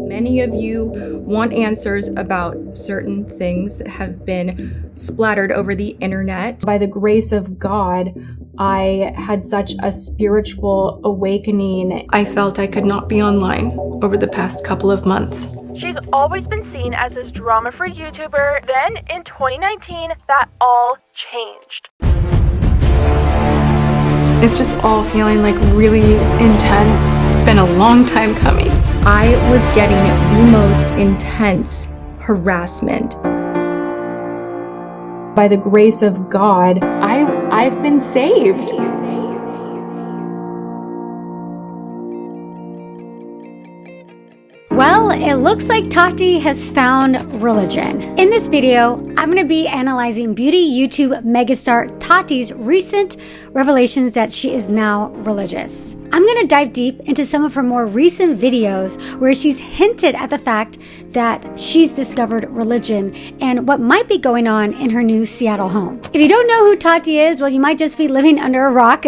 Many of you want answers about certain things that have been splattered over the internet. By the grace of God, I had such a spiritual awakening. I felt I could not be online over the past couple of months. She's always been seen as this drama-free YouTuber. Then in 2019, that all changed. It's just all feeling like really intense. It's been a long time coming. I was getting the most intense harassment. By the grace of God, I've been saved. Well, it looks like Tati has found religion. In this video, I'm going to be analyzing beauty YouTube megastar Tati's recent revelations that she is now religious. I'm going to dive deep into some of her more recent videos where she's hinted at the fact that she's discovered religion and what might be going on in her new Seattle home. If you don't know who Tati is, well, you might just be living under a rock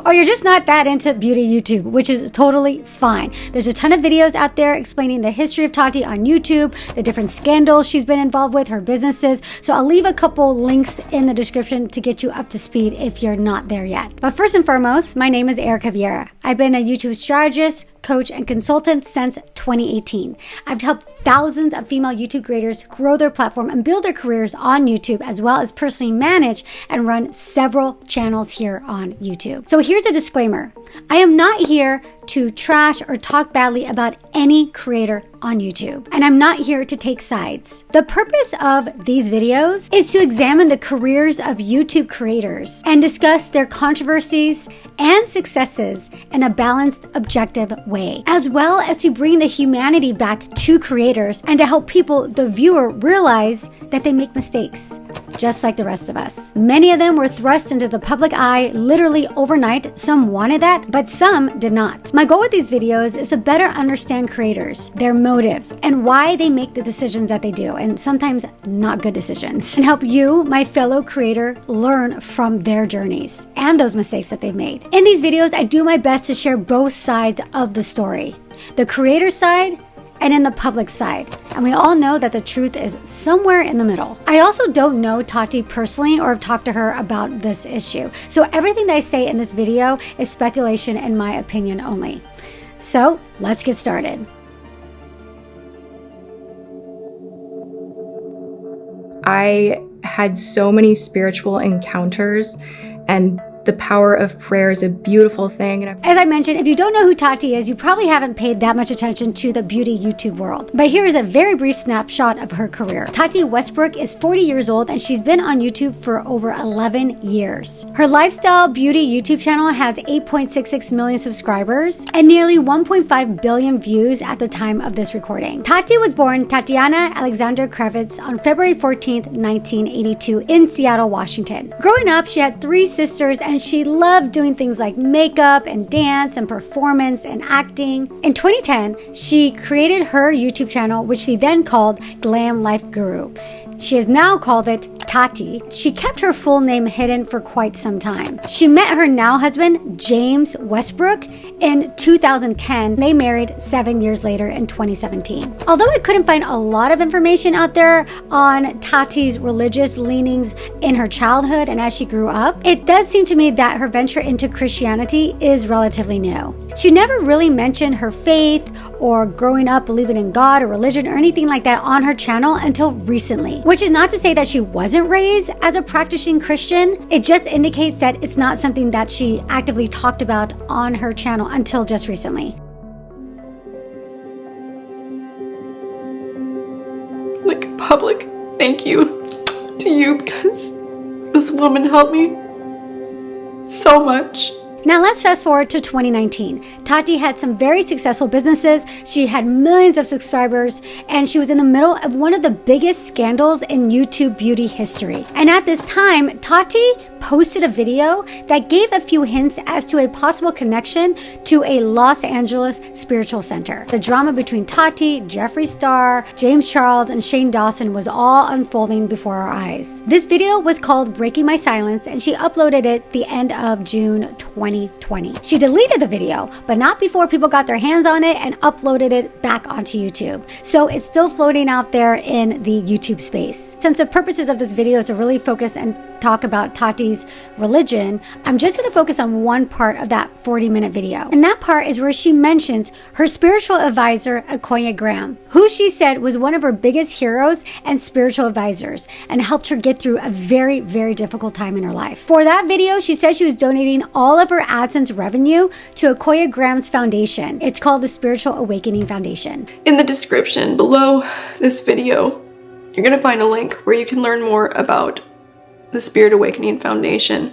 or you're just not that into beauty YouTube, which is totally fine. There's a ton of videos out there explaining the history of Tati on YouTube, the different scandals she's been involved with, her businesses. So I'll leave a couple links in the description to get you up to speed if you're not there yet. But first and foremost, my name is Erika Vieira. I've been a YouTube strategist, coach, and consultant since 2018. I've helped thousands of female YouTube creators grow their platform and build their careers on YouTube, as well as personally manage and run several channels here on YouTube. So here's a disclaimer. I am not here to trash or talk badly about any creator on YouTube, and I'm not here to take sides. The purpose of these videos is to examine the careers of YouTube creators and discuss their controversies and successes in a balanced, objective way, as well as to bring the humanity back to creators and to help people, the viewer, realize that they make mistakes, just like the rest of us. Many of them were thrust into the public eye literally overnight. Some wanted that, but some did not. My goal with these videos is to better understand creators, their motives, and why they make the decisions that they do, and sometimes not good decisions, and help you, my fellow creator, learn from their journeys and those mistakes that they've made. In these videos, I do my best to share both sides of the story, the creator side and in the public side. And we all know that the truth is somewhere in the middle. I also don't know Tati personally or have talked to her about this issue. So everything that I say in this video is speculation and my opinion only. So let's get started. I had so many spiritual encounters, and the power of prayer is a beautiful thing. As I mentioned, if you don't know who Tati is, you probably haven't paid that much attention to the beauty YouTube world. But here is a very brief snapshot of her career. Tati Westbrook is 40 years old and she's been on YouTube for over 11 years. Her lifestyle beauty YouTube channel has 8.66 million subscribers and nearly 1.5 billion views at the time of this recording. Tati was born Tatiana Alexander Kravitz on February 14th, 1982 in Seattle, Washington. Growing up, she had 3 sisters and she loved doing things like makeup and dance and performance and acting. In 2010, she created her YouTube channel, which she then called Glam Life Guru. She has now called it Tati. She kept her full name hidden for quite some time. She met her now husband, James Westbrook, in 2010. They married 7 years later in 2017. Although I couldn't find a lot of information out there on Tati's religious leanings in her childhood and as she grew up, it does seem to me that her venture into Christianity is relatively new. She never really mentioned her faith or growing up believing in God or religion or anything like that on her channel until recently, which is not to say that she wasn't raised as a practicing Christian. It just indicates that it's not something that she actively talked about on her channel until just recently. Like public thank you to you, because this woman helped me so much. Now let's fast forward to 2019. Tati had some very successful businesses. She had millions of subscribers, and she was in the middle of one of the biggest scandals in YouTube beauty history. And at this time, Tati posted a video that gave a few hints as to a possible connection to a Los Angeles spiritual center. The drama between Tati, Jeffree Star, James Charles, and Shane Dawson was all unfolding before our eyes. This video was called Breaking My Silence, and she uploaded it the end of June 2020. She deleted the video, but not before people got their hands on it and uploaded it back onto YouTube. So it's still floating out there in the YouTube space. Since the purposes of this video is to really focus and talk about Tati's religion, I'm just going to focus on one part of that 40-minute video. And that part is where she mentions her spiritual advisor, Akoya Graham, who she said was one of her biggest heroes and spiritual advisors and helped her get through a very, very difficult time in her life. For that video, she said she was donating all of her AdSense revenue to Akoya Graham's foundation. It's called the Spiritual Awakening Foundation. In the description below this video, you're going to find a link where you can learn more about the Spirit Awakening Foundation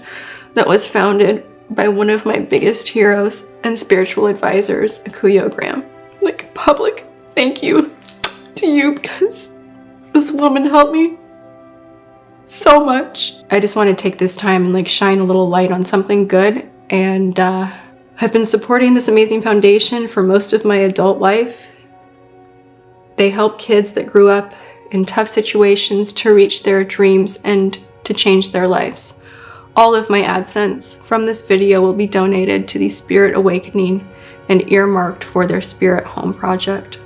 that was founded by one of my biggest heroes and spiritual advisors, Akoya Graham. Like, public thank you to you, because this woman helped me so much. I just want to take this time and shine a little light on something good, and I've been supporting this amazing foundation for most of my adult life. They help kids that grew up in tough situations to reach their dreams and to change their lives. All of my AdSense from this video will be donated to the Spirit Awakening and earmarked for their Spirit Home project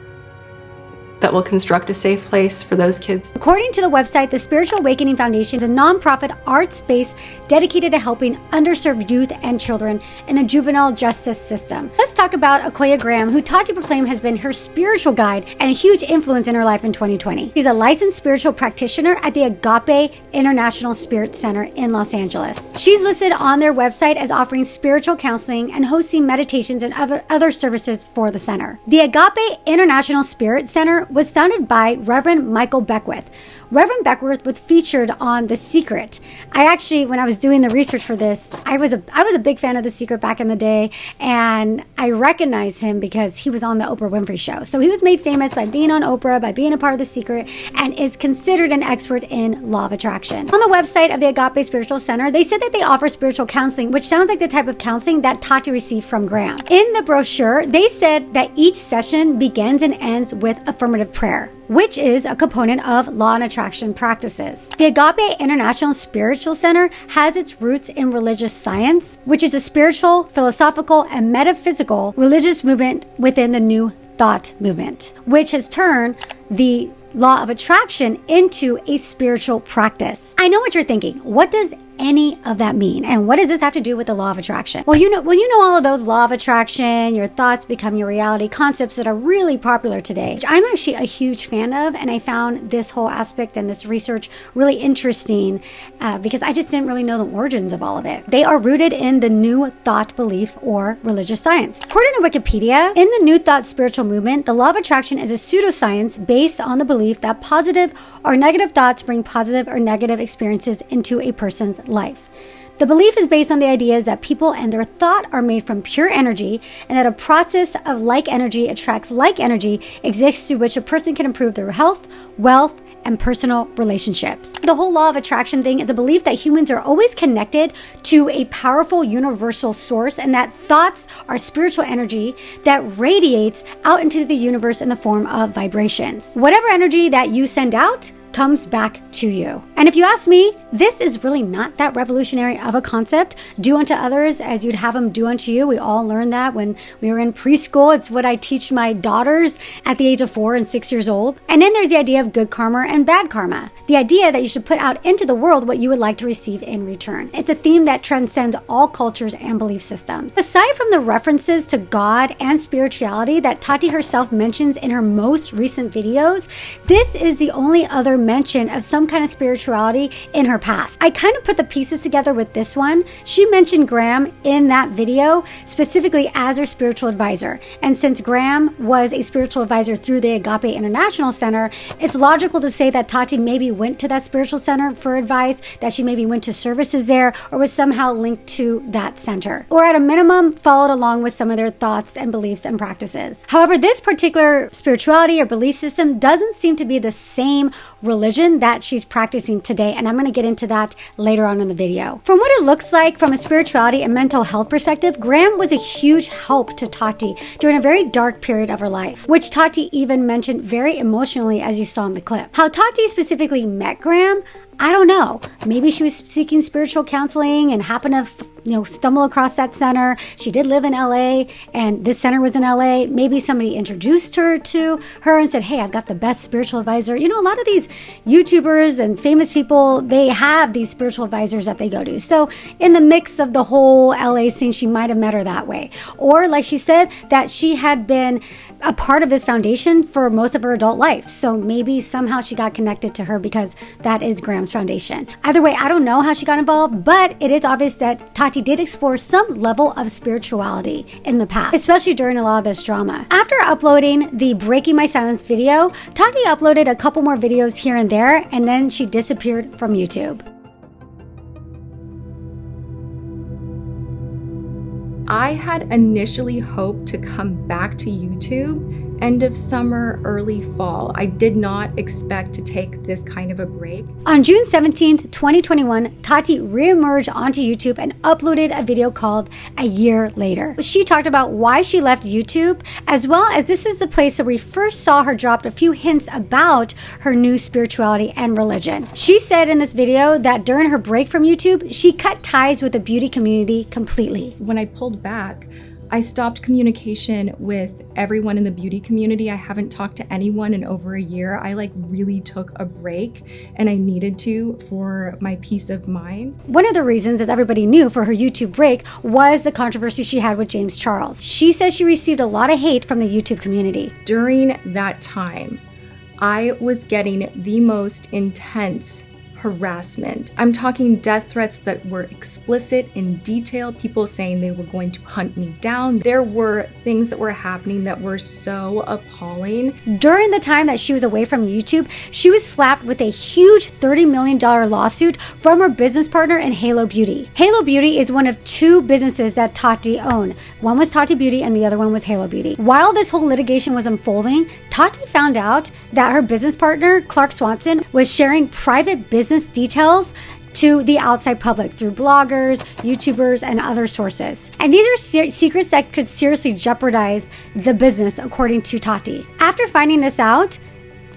that will construct a safe place for those kids. According to the website, the Spiritual Awakening Foundation is a nonprofit art space dedicated to helping underserved youth and children in the juvenile justice system. Let's talk about Akoya Graham, who Tati proclaimed has been her spiritual guide and a huge influence in her life in 2020. She's a licensed spiritual practitioner at the Agape International Spirit Center in Los Angeles. She's listed on their website as offering spiritual counseling and hosting meditations and other services for the center. The Agape International Spirit Center was founded by Reverend Michael Beckwith. Reverend Beckwith was featured on The Secret. I actually, when I was doing the research for this, I was a big fan of The Secret back in the day, and I recognized him because he was on the Oprah Winfrey Show. So he was made famous by being on Oprah, by being a part of The Secret, and is considered an expert in law of attraction. On the website of the Agape Spiritual Center, they said that they offer spiritual counseling, which sounds like the type of counseling that Tati received from Graham. In the brochure, they said that each session begins and ends with affirmative prayer, which is a component of law and attraction practices. The Agape International Spiritual Center has its roots in religious science, which is a spiritual, philosophical, and metaphysical religious movement within the New Thought movement, which has turned the law of attraction into a spiritual practice. I know what you're thinking. What does any of that mean? And what does this have to do with the law of attraction? Well, you know all of those law of attraction, your thoughts become your reality concepts that are really popular today, which I'm actually a huge fan of. And I found this whole aspect and this research really interesting because I just didn't really know the origins of all of it. They are rooted in the New Thought belief or religious science. According to Wikipedia, in the New Thought spiritual movement, the law of attraction is a pseudoscience based on the belief that positive or negative thoughts bring positive or negative experiences into a person's life. The belief is based on the ideas that people and their thought are made from pure energy, and that a process of like energy attracts like energy exists through which a person can improve their health, wealth, and personal relationships. The whole law of attraction thing is a belief that humans are always connected to a powerful universal source, and that thoughts are spiritual energy that radiates out into the universe in the form of vibrations. Whatever energy that you send out comes back to you. And if you ask me, this is really not that revolutionary of a concept. Do unto others as you'd have them do unto you. We all learned that when we were in preschool. It's what I teach my daughters at the age of 4 and 6 years old. And then there's the idea of good karma and bad karma. The idea that you should put out into the world what you would like to receive in return. It's a theme that transcends all cultures and belief systems. Aside from the references to God and spirituality that Tati herself mentions in her most recent videos, this is the only other mention of some kind of spirituality in her past. I kind of put the pieces together with this one. She mentioned Graham in that video specifically as her spiritual advisor. And since Graham was a spiritual advisor through the Agape International Center, it's logical to say that Tati maybe went to that spiritual center for advice, that she maybe went to services there, or was somehow linked to that center, or at a minimum followed along with some of their thoughts and beliefs and practices. However, this particular spirituality or belief system doesn't seem to be the same religion that she's practicing today, and I'm going to get into that later on in the video. From what it looks like from a spirituality and mental health perspective, Graham was a huge help to Tati during a very dark period of her life, which Tati even mentioned very emotionally, as you saw in the clip. How Tati specifically met Graham, I don't know. Maybe she was seeking spiritual counseling and happened to, stumble across that center. She did live in LA, and this center was in LA. Maybe somebody introduced her to her and said, hey, I've got the best spiritual advisor. A lot of these YouTubers and famous people, they have these spiritual advisors that they go to. So in the mix of the whole LA scene, she might have met her that way. Or like she said, that she had been a part of this foundation for most of her adult life. So maybe somehow she got connected to her because that is Graham's foundation. Either way, I don't know how she got involved, but it is obvious that Tati did explore some level of spirituality in the past, especially during a lot of this drama. After uploading the Breaking My Silence video, Tati uploaded a couple more videos here and there, and then she disappeared from YouTube. I had initially hoped to come back to YouTube end of summer, early fall. I did not expect to take this kind of a break. On June 17th, 2021, Tati reemerged onto YouTube and uploaded a video called A Year Later. She talked about why she left YouTube, as well as this is the place where we first saw her drop a few hints about her new spirituality and religion. She said in this video that during her break from YouTube, she cut ties with the beauty community completely. When I pulled back, I stopped communication with everyone in the beauty community. I haven't talked to anyone in over a year. I really took a break, and I needed to for my peace of mind. One of the reasons, as everybody knew, for her YouTube break was the controversy she had with James Charles. She says she received a lot of hate from the YouTube community. During that time, I was getting the most intense harassment. I'm talking death threats that were explicit in detail, people saying they were going to hunt me down. There were things that were happening that were so appalling. During the time that she was away from YouTube, she was slapped with a huge $30 million lawsuit from her business partner in Halo Beauty. Halo Beauty is one of two businesses that Tati owned. One was Tati Beauty and the other one was Halo Beauty. While this whole litigation was unfolding, Tati found out that her business partner, Clark Swanson, was sharing private business details to the outside public through bloggers, YouTubers, and other sources. And these are secrets that could seriously jeopardize the business, according to Tati. After finding this out,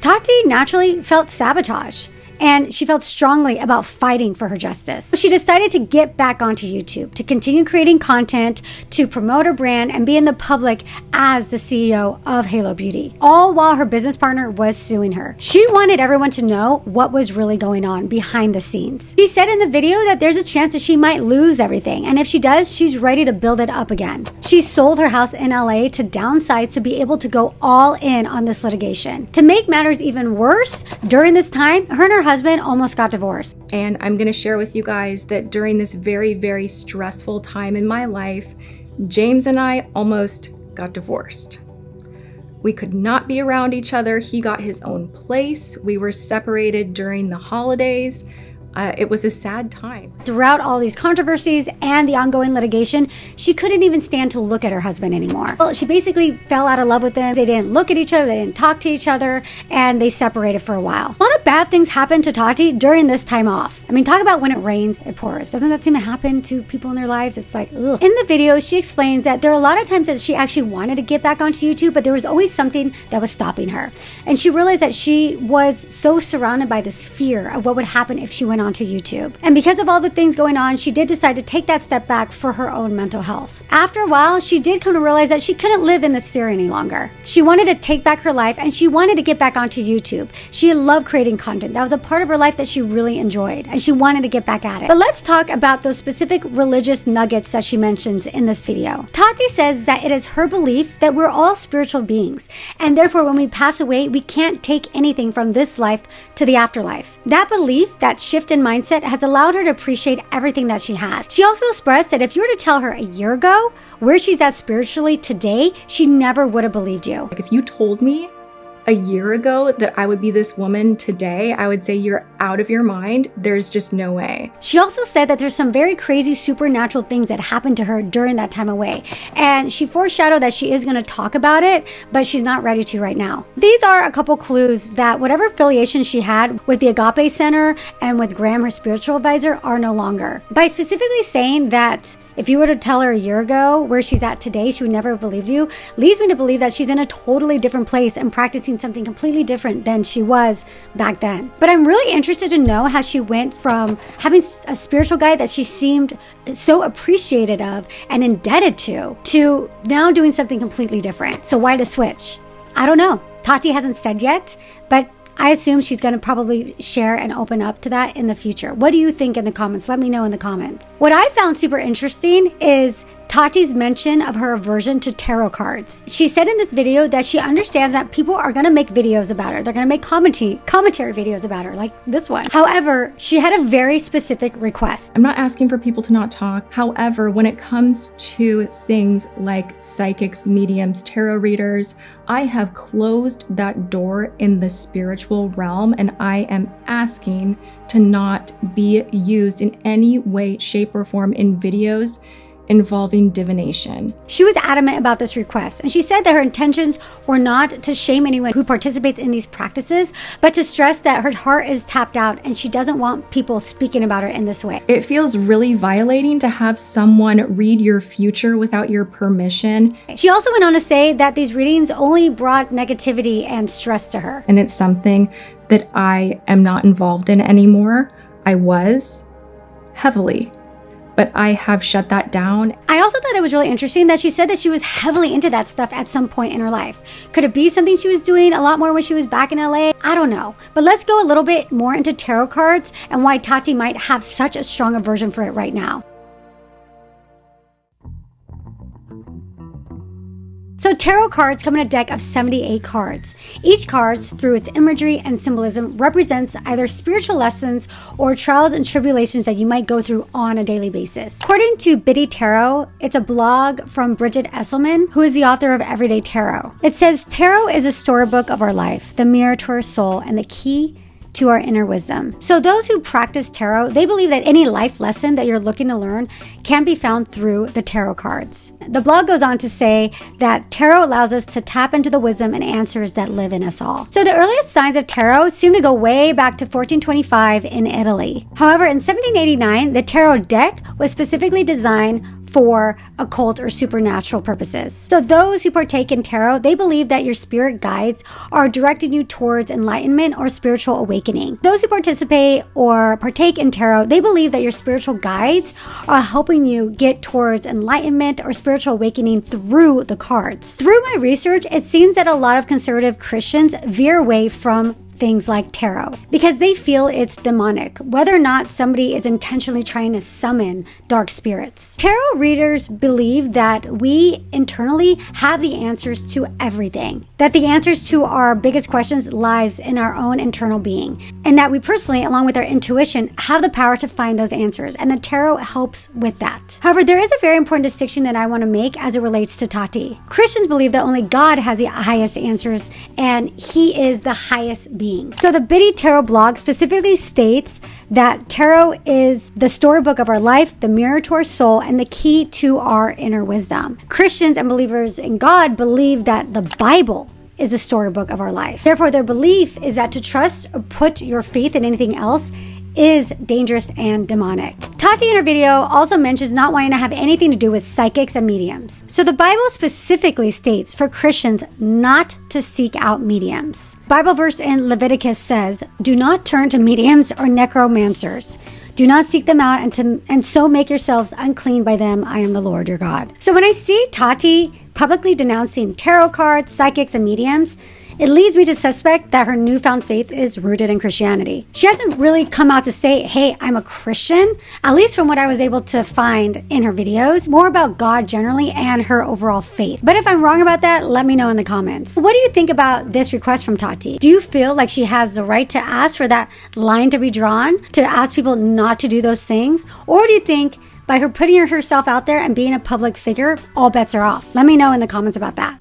Tati naturally felt sabotage, and she felt strongly about fighting for her justice. So she decided to get back onto YouTube, to continue creating content, to promote her brand, and be in the public as the CEO of Halo Beauty, all while her business partner was suing her. She wanted everyone to know what was really going on behind the scenes. She said in the video that there's a chance that she might lose everything, and if she does, she's ready to build it up again. She sold her house in LA to downsize to be able to go all in on this litigation. To make matters even worse, during this time, her and her husband almost got divorced. And I'm going to share with you guys that during this very, very stressful time in my life, James and I almost got divorced. We could not be around each other. He got his own place. We were separated during the holidays. It was a sad time. Throughout all these controversies and the ongoing litigation, she couldn't even stand to look at her husband anymore. Well, she basically fell out of love with him. They didn't look at each other, they didn't talk to each other, and they separated for a while. A lot of bad things happened to Tati during this time off. I mean, talk about when it rains, it pours. Doesn't that seem to happen to people in their lives? It's like, ugh. In the video, she explains that there are a lot of times that she actually wanted to get back onto YouTube, but there was always something that was stopping her. And she realized that she was so surrounded by this fear of what would happen if she went onto YouTube. And because of all the things going on, she did decide to take that step back for her own mental health. After a while, she did come to realize that she couldn't live in this fear any longer. She wanted to take back her life, and she wanted to get back onto YouTube. She loved creating content. That was a part of her life that she really enjoyed, and she wanted to get back at it. But let's talk about those specific religious nuggets that she mentions in this video. Tati says that it is her belief that we're all spiritual beings, and therefore when we pass away, we can't take anything from this life to the afterlife. That belief, that shift in mindset, has allowed her to appreciate everything that she had. She also expressed that if you were to tell her a year ago where she's at spiritually today, she never would have believed you. If you told me a year ago that I would be this woman today, I would say you're out of your mind. There's just no way. She also said that there's some very crazy supernatural things that happened to her during that time away. And she foreshadowed that she is going to talk about it, but she's not ready to right now. These are a couple clues that whatever affiliation she had with the Agape Center and with Graham, her spiritual advisor, are no longer. By specifically saying that if you were to tell her a year ago where she's at today, she would never have believed you, leads me to believe that she's in a totally different place and practicing something completely different than she was back then. But I'm really interested to know how she went from having a spiritual guide that she seemed so appreciated of and indebted to now doing something completely different. So why the switch? I don't know. Tati hasn't said yet, but I assume she's going to probably share and open up to that in the future. What do you think in the comments? Let me know in the comments. What I found super interesting is Tati's mention of her aversion to tarot cards. She said in this video that she understands that people are going to make videos about her. They're going to make commentary videos about her, like this one. However, she had a very specific request. I'm not asking for people to not talk. However, when it comes to things like psychics, mediums, tarot readers, I have closed that door in the spiritual realm, and I am asking to not be used in any way, shape, or form in videos involving divination. She was adamant about this request, and she said that her intentions were not to shame anyone who participates in these practices, but to stress that her heart is tapped out and she doesn't want people speaking about her in this way. It feels really violating to have someone read your future without your permission. She also went on to say that these readings only brought negativity and stress to her. And it's something that I am not involved in anymore. I was heavily, but I have shut that down. I also thought it was really interesting that she said that she was heavily into that stuff at some point in her life. Could it be something she was doing a lot more when she was back in LA? I don't know. But let's go a little bit more into tarot cards and why Tati might have such a strong aversion for it right now. So tarot cards come in a deck of 78 cards. Each card, through its imagery and symbolism, represents either spiritual lessons or trials and tribulations that you might go through on a daily basis. According to Biddy Tarot, it's a blog from Bridget Esselman, who is the author of Everyday Tarot. It says, tarot is a storybook of our life, the mirror to our soul, and the key to our inner wisdom. So those who practice tarot, they believe that any life lesson that you're looking to learn can be found through the tarot cards. The blog goes on to say that tarot allows us to tap into the wisdom and answers that live in us all. So the earliest signs of tarot seem to go way back to 1425 in Italy. However, in 1789, the tarot deck was specifically designed for occult or supernatural purposes. So those who partake in tarot, they believe that your spirit guides are directing you towards enlightenment or spiritual awakening. Those who participate or partake in tarot, they believe that your spiritual guides are helping you get towards enlightenment or spiritual awakening through the cards. Through my research, it seems that a lot of conservative Christians veer away from things like tarot because they feel it's demonic, whether or not somebody is intentionally trying to summon dark spirits. Tarot readers believe that we internally have the answers to everything, that the answers to our biggest questions lies in our own internal being, and that we personally, along with our intuition, have the power to find those answers, and the tarot helps with that. However, there is a very important distinction that I want to make as it relates to Tati. Christians believe that only God has the highest answers, and He is the highest being. So the Biddy Tarot blog specifically states that tarot is the storybook of our life, the mirror to our soul, and the key to our inner wisdom. Christians and believers in God believe that the Bible is the storybook of our life. Therefore, their belief is that to trust or put your faith in anything else is dangerous and demonic. Tati in her video also mentions not wanting to have anything to do with psychics and mediums. So the Bible specifically states for Christians not to seek out mediums. Bible verse in Leviticus says, "Do not turn to mediums or necromancers. Do not seek them out and so make yourselves unclean by them. I am the Lord your God." So when I see Tati publicly denouncing tarot cards, psychics, and mediums, it leads me to suspect that her newfound faith is rooted in Christianity. She hasn't really come out to say, hey, I'm a Christian, at least from what I was able to find in her videos, more about God generally and her overall faith. But if I'm wrong about that, let me know in the comments. What do you think about this request from Tati? Do you feel like she has the right to ask for that line to be drawn, to ask people not to do those things? Or do you think by her putting herself out there and being a public figure, all bets are off? Let me know in the comments about that.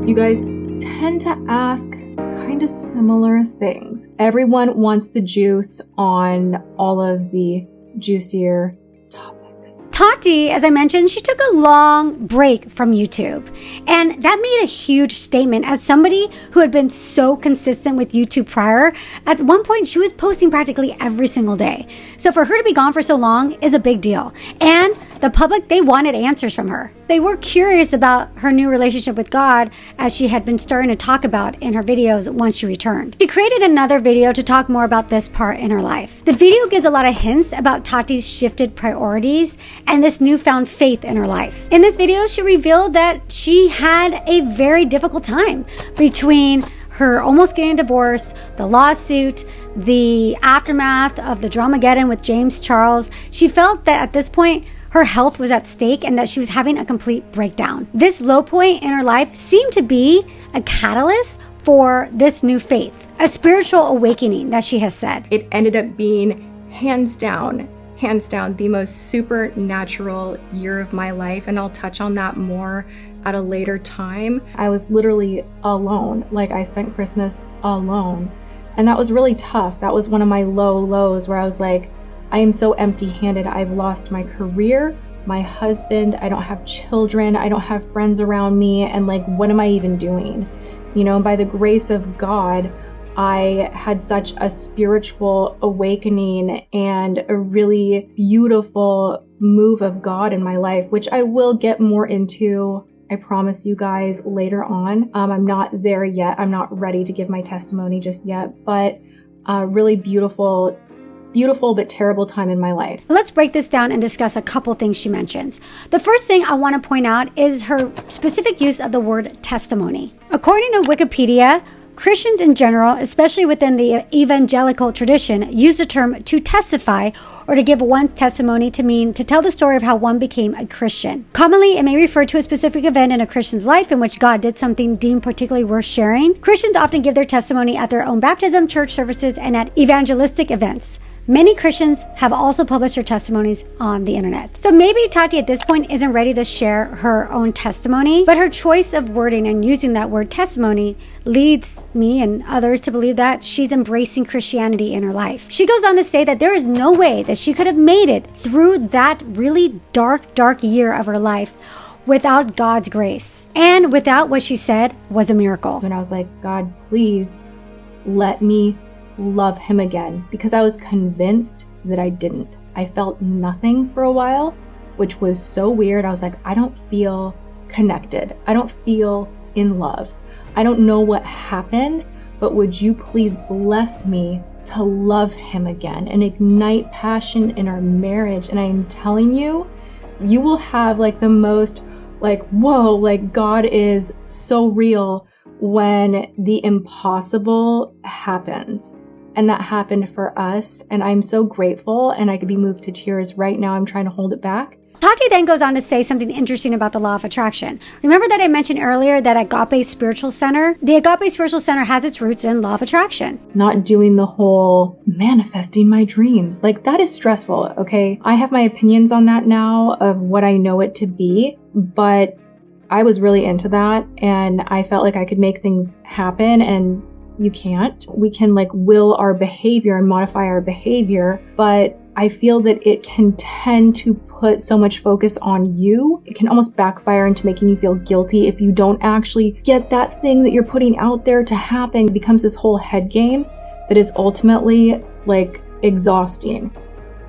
You guys tend to ask kind of similar things. Everyone wants the juice on all of the juicier topics. Tati, as I mentioned, she took a long break from YouTube. And that made a huge statement as somebody who had been so consistent with YouTube prior. At one point, she was posting practically every single day. So for her to be gone for so long is a big deal. And the public, they wanted answers from her. They were curious about her new relationship with God, as she had been starting to talk about in her videos once she returned. She created another video to talk more about this part in her life. The video gives a lot of hints about Tati's shifted priorities and this newfound faith in her life. In this video, she revealed that she had a very difficult time between her almost getting a divorce, the lawsuit, the aftermath of the Dramageddon with James Charles. She felt that at this point, her health was at stake and that she was having a complete breakdown. This low point in her life seemed to be a catalyst for this new faith, a spiritual awakening that she has said. It ended up being hands down, the most supernatural year of my life. And I'll touch on that more at a later time. I was literally alone. Like, I spent Christmas alone. And that was really tough. That was one of my lows where I was like, I am so empty-handed. I've lost my career, my husband, I don't have children, I don't have friends around me, and like, what am I even doing? You know, by the grace of God, I had such a spiritual awakening and a really beautiful move of God in my life, which I will get more into, I promise you guys, later on. I'm not there yet. I'm not ready to give my testimony just yet, but really beautiful but terrible time in my life. Let's break this down and discuss a couple things she mentions. The first thing I want to point out is her specific use of the word testimony. According to Wikipedia, Christians in general, especially within the evangelical tradition, use the term to testify or to give one's testimony to mean to tell the story of how one became a Christian. Commonly, it may refer to a specific event in a Christian's life in which God did something deemed particularly worth sharing. Christians often give their testimony at their own baptism, church services, and at evangelistic events. Many Christians have also published their testimonies on the internet. So maybe Tati at this point isn't ready to share her own testimony, but her choice of wording and using that word testimony leads me and others to believe that she's embracing Christianity in her life. She goes on to say that there is no way that she could have made it through that really dark year of her life without God's grace and without what she said was a miracle. And I was like, God, please let me love him again, because I was convinced that I didn't. I felt nothing for a while, which was so weird. I was like, I don't feel connected. I don't feel in love. I don't know what happened, but would you please bless me to love him again and ignite passion in our marriage? And I am telling you, you will have like the most like, whoa, like God is so real when the impossible happens. And that happened for us. And I'm so grateful, and I could be moved to tears right now. I'm trying to hold it back. Tati then goes on to say something interesting about the law of attraction. Remember that I mentioned earlier that Agape Spiritual Center? The Agape Spiritual Center has its roots in law of attraction. Not doing the whole manifesting my dreams. Like, that is stressful, okay? I have my opinions on that now of what I know it to be, but I was really into that, and I felt like I could make things happen, and you can't. We can like will our behavior and modify our behavior, but I feel that it can tend to put so much focus on you. It can almost backfire into making you feel guilty if you don't actually get that thing that you're putting out there to happen. It becomes this whole head game that is ultimately like exhausting.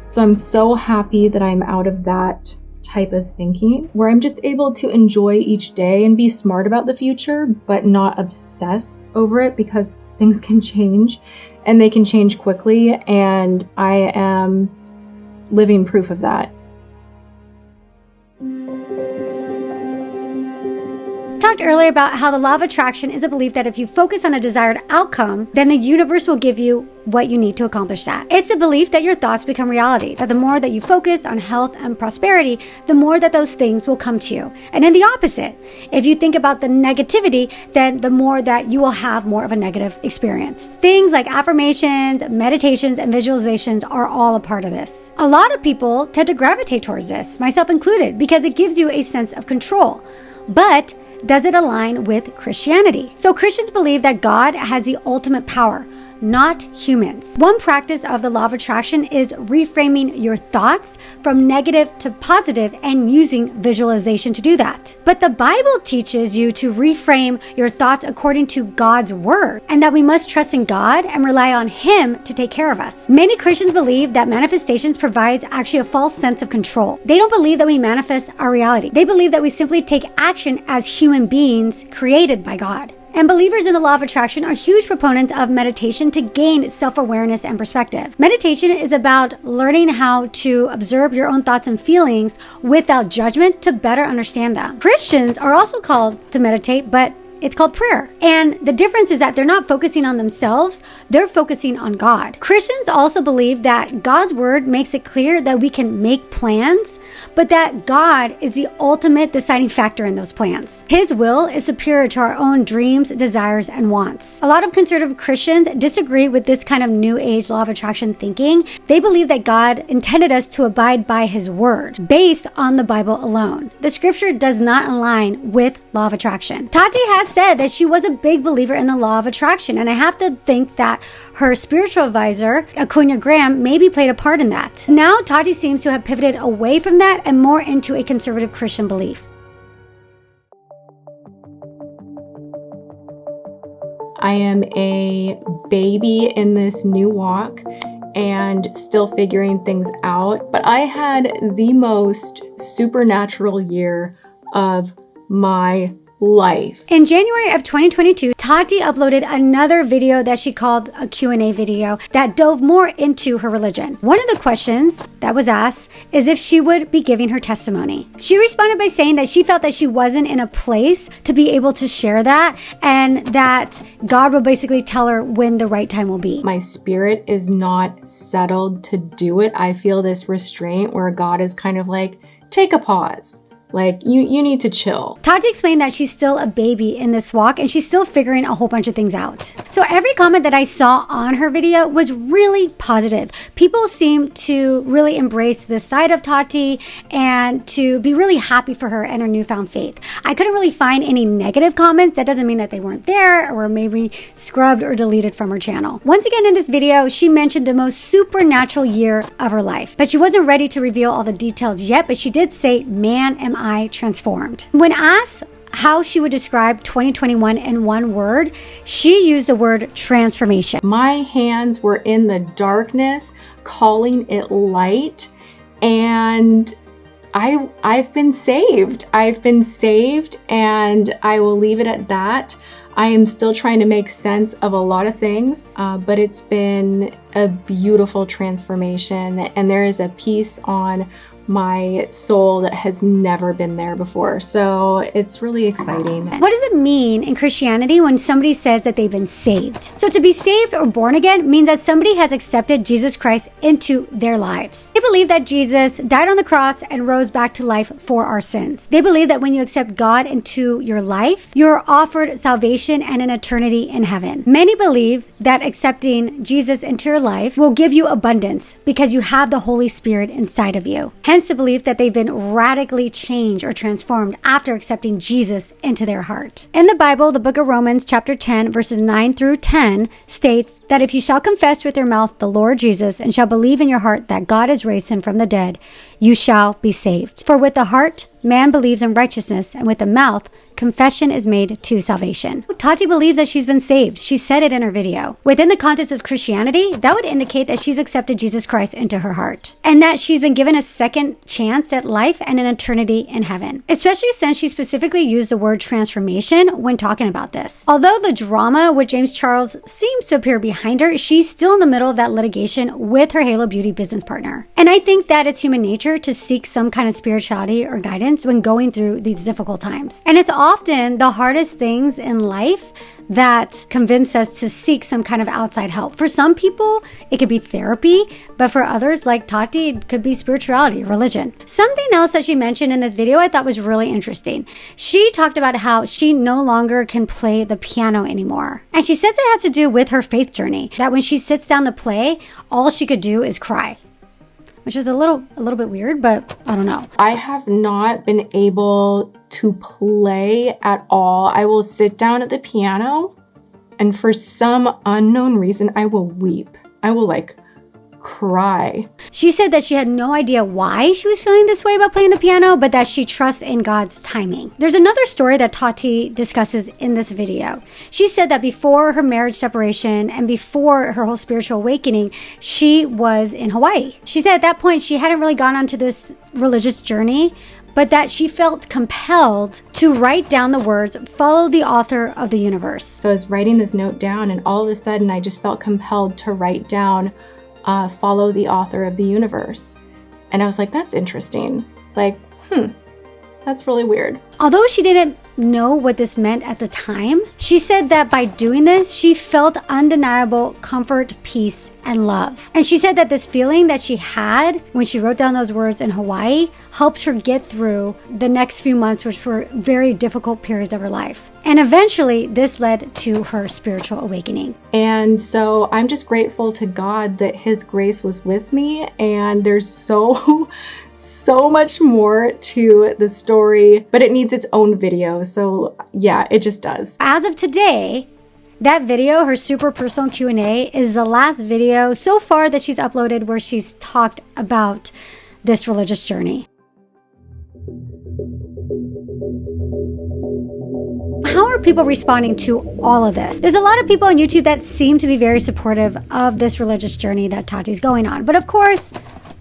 So I'm so happy that I'm out of that type of thinking, where I'm just able to enjoy each day and be smart about the future, but not obsess over it, because things can change and they can change quickly. And I am living proof of that. Talked earlier about how the law of attraction is a belief that if you focus on a desired outcome, then the universe will give you what you need to accomplish that. It's a belief that your thoughts become reality, that the more that you focus on health and prosperity, the more that those things will come to you. And in the opposite, if you think about the negativity, then the more that you will have more of a negative experience. Things like affirmations, meditations, and visualizations are all a part of this. A lot of people tend to gravitate towards this, myself included, because it gives you a sense of control. But does it align with Christianity? So Christians believe that God has the ultimate power, not humans. One practice of the law of attraction is reframing your thoughts from negative to positive and using visualization to do that. But the Bible teaches you to reframe your thoughts according to God's word, and that we must trust in God and rely on Him to take care of us. Many Christians believe that manifestations provides actually a false sense of control. They don't believe that we manifest our reality. They believe that we simply take action as human beings created by God. And believers in the law of attraction are huge proponents of meditation to gain self-awareness and perspective. Meditation is about learning how to observe your own thoughts and feelings without judgment to better understand them. Christians are also called to meditate, but it's called prayer. And the difference is that they're not focusing on themselves, they're focusing on God. Christians also believe that God's word makes it clear that we can make plans, but that God is the ultimate deciding factor in those plans. His will is superior to our own dreams, desires, and wants. A lot of conservative Christians disagree with this kind of new age law of attraction thinking. They believe that God intended us to abide by His word based on the Bible alone. The scripture does not align with law of attraction. Tati has said that she was a big believer in the law of attraction, and I have to think that her spiritual advisor, Acuna Graham, maybe played a part in that. Now, Tati seems to have pivoted away from that and more into a conservative Christian belief. I am a baby in this new walk and still figuring things out, but I had the most supernatural year of my life. In January of 2022, Tati uploaded another video that she called a Q&A video that dove more into her religion. One of the questions that was asked is if she would be giving her testimony. She responded by saying that she felt that she wasn't in a place to be able to share that, and that God will basically tell her when the right time will be. My spirit is not settled to do it. I feel this restraint where God is kind of like, take a pause. Like, you need to chill. Tati explained that she's still a baby in this walk and she's still figuring a whole bunch of things out. So every comment that I saw on her video was really positive. People seemed to really embrace this side of Tati and to be really happy for her and her newfound faith. I couldn't really find any negative comments. That doesn't mean that they weren't there or were maybe scrubbed or deleted from her channel. Once again in this video, she mentioned the most supernatural year of her life, but she wasn't ready to reveal all the details yet, but she did say, "Man, am I transformed." When asked how she would describe 2021 in one word, she used the word transformation. My hands were in the darkness, calling it light, and I've been saved. I've been saved, and I will leave it at that. I am still trying to make sense of a lot of things, but it's been a beautiful transformation, and there is a peace on my soul that has never been there before. So it's really exciting. What does it mean in Christianity when somebody says that they've been saved? So to be saved or born again means that somebody has accepted Jesus Christ into their lives. They believe that Jesus died on the cross and rose back to life for our sins. They believe that when you accept God into your life, you're offered salvation and an eternity in heaven. Many believe that accepting Jesus into your life will give you abundance because you have the Holy Spirit inside of you. Hence the belief that they've been radically changed or transformed after accepting Jesus into their heart. In the Bible, the book of Romans chapter 10 verses 9 through 10 states that if you shall confess with your mouth the Lord Jesus and shall believe in your heart that God has raised him from the dead, you shall be saved. For with the heart man believes in righteousness, and with the mouth confession is made to salvation. Tati believes that she's been saved. She said it in her video. Within the context of Christianity, that would indicate that she's accepted Jesus Christ into her heart, and that she's been given a second chance at life and an eternity in heaven, especially since she specifically used the word transformation when talking about this. Although the drama with James Charles seems to appear behind her, she's still in the middle of that litigation with her Halo Beauty business partner. And I think that it's human nature to seek some kind of spirituality or guidance when going through these difficult times. And it's often the hardest things in life that convince us to seek some kind of outside help. For some people, it could be therapy, but for others, like Tati, it could be spirituality, religion. Something else that she mentioned in this video I thought was really interesting. She talked about how she no longer can play the piano anymore. And she says it has to do with her faith journey, that when she sits down to play, all she could do is cry. which is a little bit weird, but I don't know. I have not been able to play at all. I will sit down at the piano and for some unknown reason, I will weep. I will cry. She said that she had no idea why she was feeling this way about playing the piano, but that she trusts in God's timing. There's another story that Tati discusses in this video. She said that before her marriage separation and before her whole spiritual awakening, she was in Hawaii. She said at that point she hadn't really gone onto this religious journey, but that she felt compelled to write down the words, "Follow the author of the universe." So I was writing this note down and all of a sudden I just felt compelled to write down follow the author of the universe. And I was like, that's interesting. That's really weird. Although she didn't know what this meant at the time, she said that by doing this, she felt undeniable comfort, peace, and love. And she said that this feeling that she had when she wrote down those words in Hawaii helped her get through the next few months, which were very difficult periods of her life. And eventually, this led to her spiritual awakening. And so I'm just grateful to God that His grace was with me. And there's so much more to the story, but it needs its own video. So yeah, it just does. As of today, that video, her super personal Q&A, is the last video so far that she's uploaded where she's talked about this religious journey. How are people responding to all of this? There's a lot of people on YouTube that seem to be very supportive of this religious journey that Tati's going on. But of course,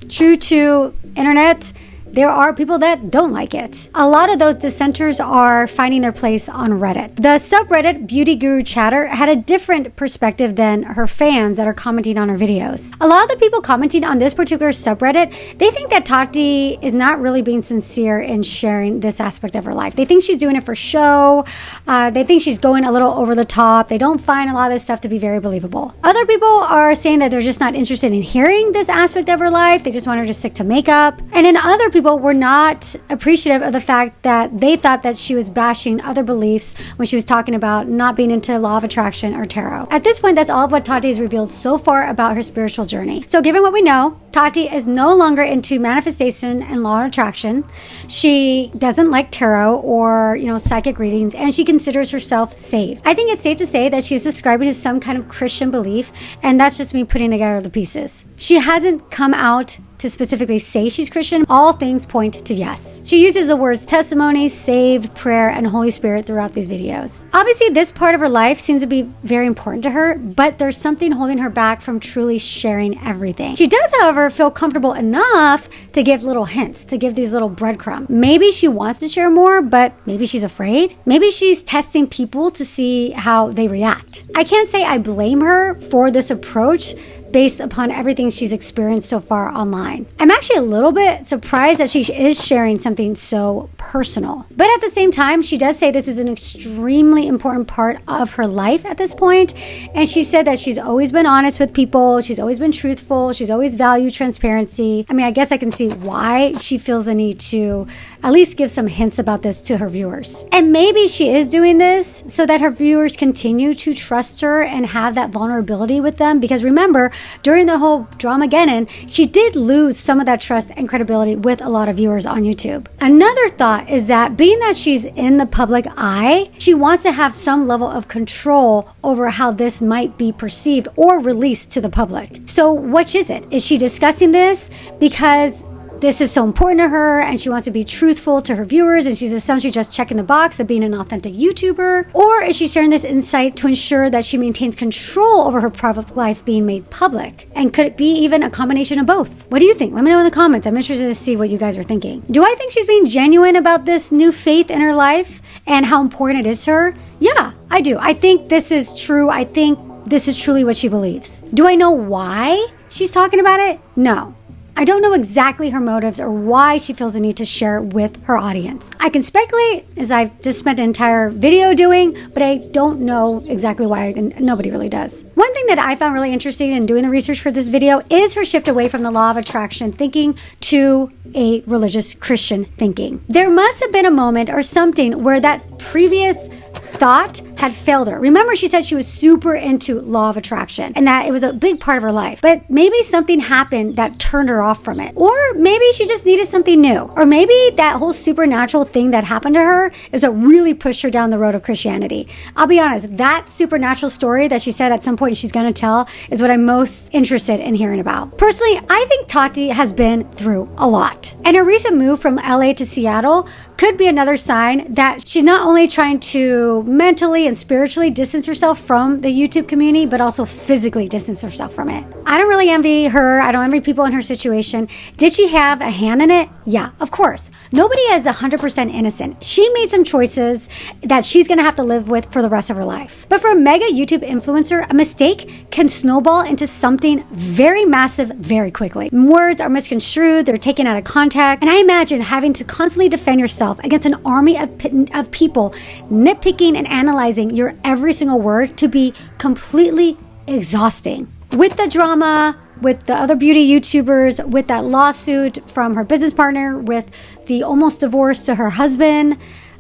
true to internet, there are people that don't like it. A lot of those dissenters are finding their place on Reddit. The subreddit Beauty Guru Chatter had a different perspective than her fans that are commenting on her videos. A lot of the people commenting on this particular subreddit, they think that Tati is not really being sincere in sharing this aspect of her life. They think she's doing it for show. They think she's going a little over the top. They don't find a lot of this stuff to be very believable. Other people are saying that they're just not interested in hearing this aspect of her life. They just want her to stick to makeup. And then other people were not appreciative of the fact that they thought that she was bashing other beliefs when she was talking about not being into law of attraction or tarot. At this point, that's all of what Tati has revealed so far about her spiritual journey. So given what we know, Tati is no longer into manifestation and law of attraction. She doesn't like tarot or, psychic readings, and she considers herself saved. I think it's safe to say that she's subscribing to some kind of Christian belief, and that's just me putting together the pieces. She hasn't come out to specifically say she's Christian. All things point to yes. She uses the words testimony, saved, prayer, and Holy Spirit throughout these videos. Obviously, this part of her life seems to be very important to her, but there's something holding her back from truly sharing everything. She does, however, feel comfortable enough to give little hints, to give these little breadcrumbs. Maybe she wants to share more, but maybe she's afraid. Maybe she's testing people to see how they react. I can't say I blame her for this approach based upon everything she's experienced so far online. I'm actually a little bit surprised that she is sharing something so personal. But at the same time, she does say this is an extremely important part of her life at this point. And she said that she's always been honest with people. She's always been truthful. She's always valued transparency. I guess I can see why she feels a need to at least give some hints about this to her viewers. And maybe she is doing this so that her viewers continue to trust her and have that vulnerability with them. Because remember, during the whole Dramageddon, she did lose some of that trust and credibility with a lot of viewers on YouTube. Another thought is that being that she's in the public eye, she wants to have some level of control over how this might be perceived or released to the public. So which is it? Is she discussing this because this is so important to her and she wants to be truthful to her viewers and she's essentially just checking the box of being an authentic YouTuber? Or is she sharing this insight to ensure that she maintains control over her private life being made public? And could it be even a combination of both? What do you think? Let me know in the comments. I'm interested to see what you guys are thinking. Do I think she's being genuine about this new faith in her life and how important it is to her? Yeah, I do. I think this is true. I think this is truly what she believes. Do I know why she's talking about it? No. I don't know exactly her motives or why she feels the need to share with her audience. I can speculate, as I've just spent an entire video doing, but I don't know exactly why, and nobody really does. One thing that I found really interesting in doing the research for this video is her shift away from the law of attraction thinking to a religious Christian thinking. There must have been a moment or something where that previous thought had failed her. Remember, she said she was super into law of attraction and that it was a big part of her life. But maybe something happened that turned her off from it. Or maybe she just needed something new. Or maybe that whole supernatural thing that happened to her is what really pushed her down the road of Christianity. I'll be honest, that supernatural story that she said at some point she's going to tell is what I'm most interested in hearing about. Personally, I think Tati has been through a lot. And her recent move from LA to Seattle could be another sign that she's not only trying to mentally and spiritually distance herself from the YouTube community, but also physically distance herself from it. I don't really envy her. I don't envy people in her situation. Did she have a hand in it? Yeah, of course. Nobody is 100% innocent. She made some choices that she's going to have to live with for the rest of her life. But for a mega YouTube influencer, a mistake can snowball into something very massive very quickly. Words are misconstrued, they're taken out of context, and I imagine having to constantly defend yourself against an army of people nitpicking and analyzing your every single word to be completely exhausting. With the drama, with the other beauty YouTubers, with that lawsuit from her business partner, with the almost divorce to her husband,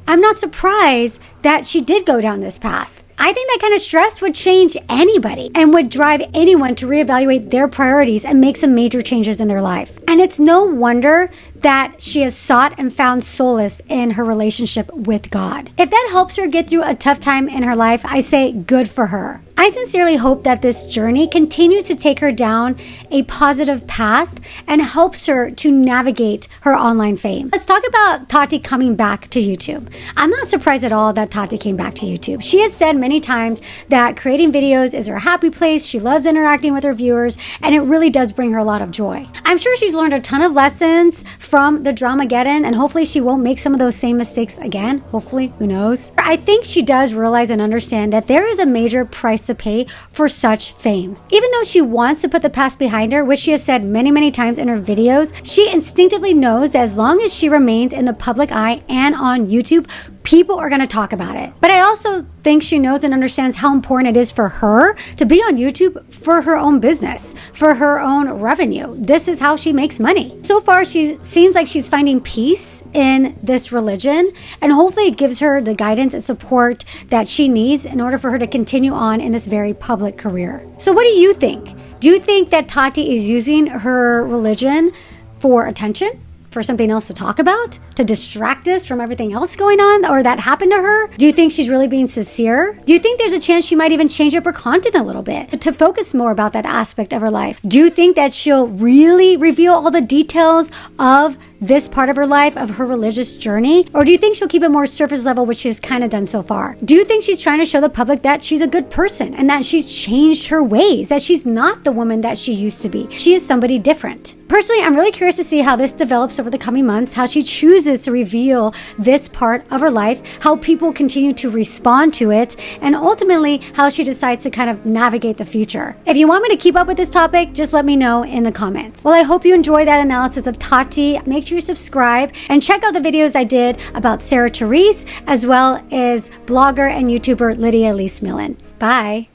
I'm not surprised that she did go down this path. I think that kind of stress would change anybody and would drive anyone to reevaluate their priorities and make some major changes in their life. And it's no wonder that she has sought and found solace in her relationship with God. If that helps her get through a tough time in her life, I say good for her. I sincerely hope that this journey continues to take her down a positive path and helps her to navigate her online fame. Let's talk about Tati coming back to YouTube. I'm not surprised at all that Tati came back to YouTube. She has said many times that creating videos is her happy place. She loves interacting with her viewers, and it really does bring her a lot of joy. I'm sure she's learned a ton of lessons from the Dramageddon, and hopefully she won't make some of those same mistakes again. Hopefully, who knows? I think she does realize and understand that there is a major price to pay for such fame. Even though she wants to put the past behind her, which she has said many, many times in her videos, she instinctively knows that as long as she remains in the public eye and on YouTube, people are going to talk about it. But I also think she knows and understands how important it is for her to be on YouTube for her own business, for her own revenue. This is how she makes money. So far, she seems like she's finding peace in this religion, and hopefully it gives her the guidance and support that she needs in order for her to continue on in this very public career. So what do you think? Do you think that Tati is using her religion for attention? For something else to talk about? To distract us from everything else going on or that happened to her? Do you think she's really being sincere? Do you think there's a chance she might even change up her content a little bit to focus more about that aspect of her life? Do you think that she'll really reveal all the details of this part of her life, of her religious journey? Or do you think she'll keep it more surface level, which she's kind of done so far? Do you think she's trying to show the public that she's a good person and that she's changed her ways, that she's not the woman that she used to be? She is somebody different. Personally, I'm really curious to see how this develops over the coming months, how she chooses to reveal this part of her life, how people continue to respond to it, and ultimately how she decides to kind of navigate the future. If you want me to keep up with this topic, just let me know in the comments. Well, I hope you enjoyed that analysis of Tati. Make sure you subscribe and check out the videos I did about Sarah Therese, as well as blogger and YouTuber Lydia Elise Millen. Bye.